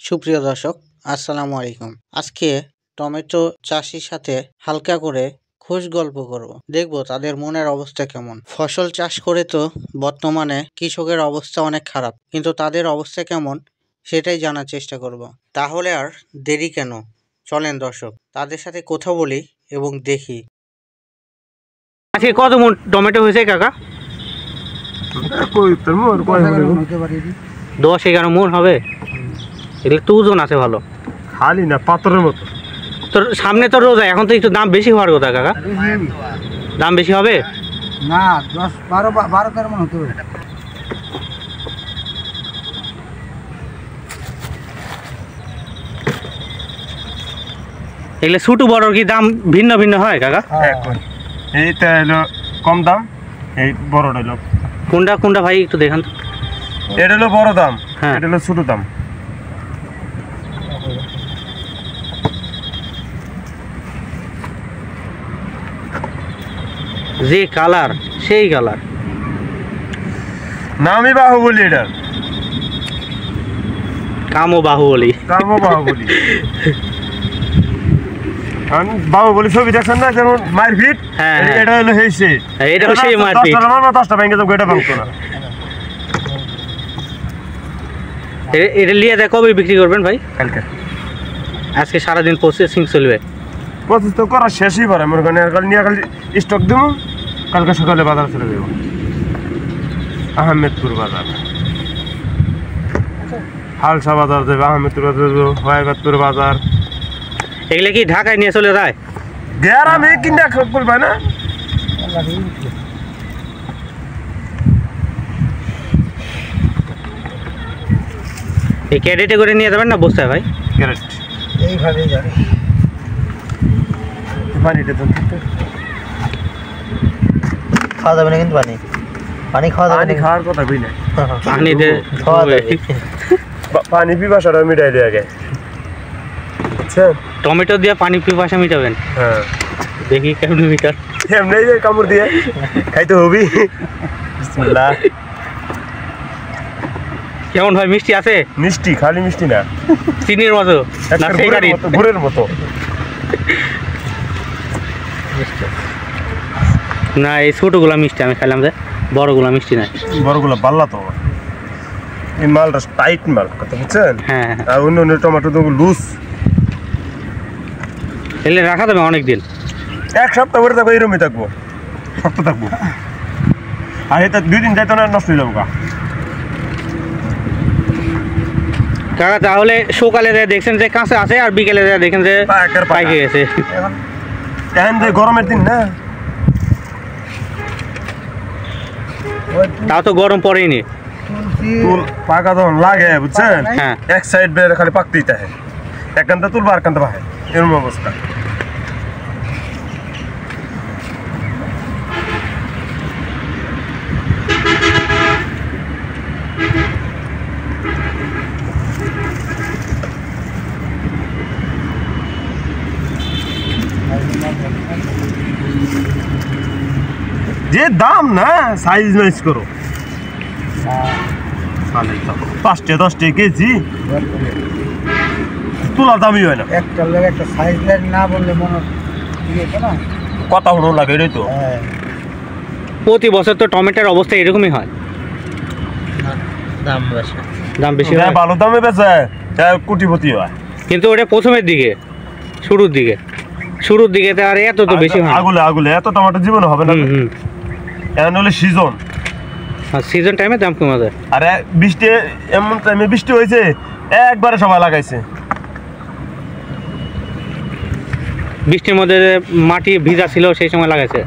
সুপ্রিয় দর্শক, আসসালামু আলাইকুম। আজকে টমেটো চাষির সাথে হালকা করে খোশ গল্প করব। দেখব তাদের মনের অবস্থা কেমন। ফসল চাষ করে তো বর্তমানে কৃষকের অবস্থা অনেক খারাপ, কিন্তু তাদের অবস্থা কেমন সেটাই জানার চেষ্টা করব। তাহলে আর দেরি কেন, চলেন দর্শক তাদের সাথে কথা বলি এবং দেখি। আজকে কত মন টমেটো হয়েছে কাকা? 10-11 মন হবে। এগুলো তো ওজন আছে ভালো, খালি না পাথরের মতো। তোর সামনে তো রোজা, এখন তো একটু দাম বেশি হওয়ার কথা কাকা। দাম বেশি হবে না, 10-12-13 মন হতে পারে। এগুলো ছোট বড় কি দাম ভিন্ন ভিন্ন হয় কাকা? এইটা হলো কম দাম, এই বড়টা হলো। কোনটা কোনটা ভাই একটু দেখান তো। এটা হলো বড় দাম, হ্যাঁ। এটা হলো ছোট দাম। যে কালার সেই কালার, নামই বাহুবলী, এটা কামও বাহুবলী। কামও বাহুবলী। বাহুবলী ছবি দেখছেন না, যেমন মারপিট, হ্যাঁ, এটা হলো হেসে, এটা সেই মারপিট। 10টা ভেঙে যাবো, এটা ভাঙতো না। এটা নিয়ে দেয় কবে বিক্রি করবেন ভাই? কালকে। আজকে সারাদিন প্রসেসিং চলবে। প্রসেস তো করা শেষই পারে, আমার কাছে কাল নিয়ে কাল স্টক দেবো, কালকে সকালে বাজার চলে যাবো। আহমেদপুর বাজার, হালসা বাজার দেবে, আহমেদপুর বাজার দেবো, হয়াবাদপুর বাজার। এগুলো কি ঢাকায় নিয়ে চলে যায়? গ্যারামে কিনা বলবে না। এই ক্যারেটে করে নিয়ে যাবেন না বস্তায় ভাই? ক্যারেট এইভাবেই যাবে। পানিটা তো খাওয়া যাবে না, কিন্তু পানি খাওয়া যাবে না। পানি খাওয়ার কথা বই না, পানি খাওয়া যাবে। পানি পিপাসাটা মিটাইলে আগে। আচ্ছা, টমেটো দিয়ে পানি পিপাসা মিটাবেন? হ্যাঁ, দেখি কেমন মিটার। এমনি যে কামড় দিয়ে খাইতে হবি। বিসমিল্লাহ। কেমন ভাই, মিষ্টি আছে? মিষ্টি, খালি মিষ্টি না, চিনির মতো না সেকারি? গুড়ের মতো। না, এই ছোটগুলা মিষ্টি আমি খাইলাম, যে বড়গুলা মিষ্টি না। বড়গুলো পাল্লা তো, এই মালটা টাইট মাল, কথা বুঝছেন? হ্যাঁ, আর অন্য অন্য টমেটো তো লুজ। এলে রাখা যাবে অনেক দিন। এক সপ্তাহ করে থাকবো, এরমই থাকবো, শক্ত থাকবো। আর এটা 2 দিন যাইতো না, নষ্ট হয়ে যাবো। কাকা তাহলে সকালে যায় দেখছেন যে কাঁচা আছে, আর বিকেলে যায় দেখেন যে পাইকে গেছে। এখন যে গরমের দিন না, তাও তো গরম পড়েনি। তুল পাকা যখন লাগে বুঝছেন, হ্যাঁ। এক সাইড বের খালি পাকতেই থাকে, এক কান্তা তুলবা আর কান্তা পাহে, এরকম অবস্থা। যে দাম না, সাইজ ম্যাচ করো। 5-10 কেজি তোলার দামই হয় না। একটা লোক একটা সাইজ না বললে মনে ইয়ে না, কথা হলো লাগে, এটাই তো। প্রতি বছর তো টমেটোর অবস্থা এরকমই হয়, দাম বেশি হয়। ভালো দামে বেচে কোটিপতি হয়, কিন্তু ওটা প্রথমের দিকে, শুরুর দিকে তো আর এত তো বেশি হয়। আগুলে এত টমেটো জীবনে হবে না। এখন হলে সিজন, সিজন টাইমে দাম কমে যায়। আর বৃষ্টি, এমন টাইমে বৃষ্টি হয়েছে, একবারে সবাই লাগাইছে। বৃষ্টির মধ্যে মাটি ভিজা ছিল, সেই সময় লাগাইছে।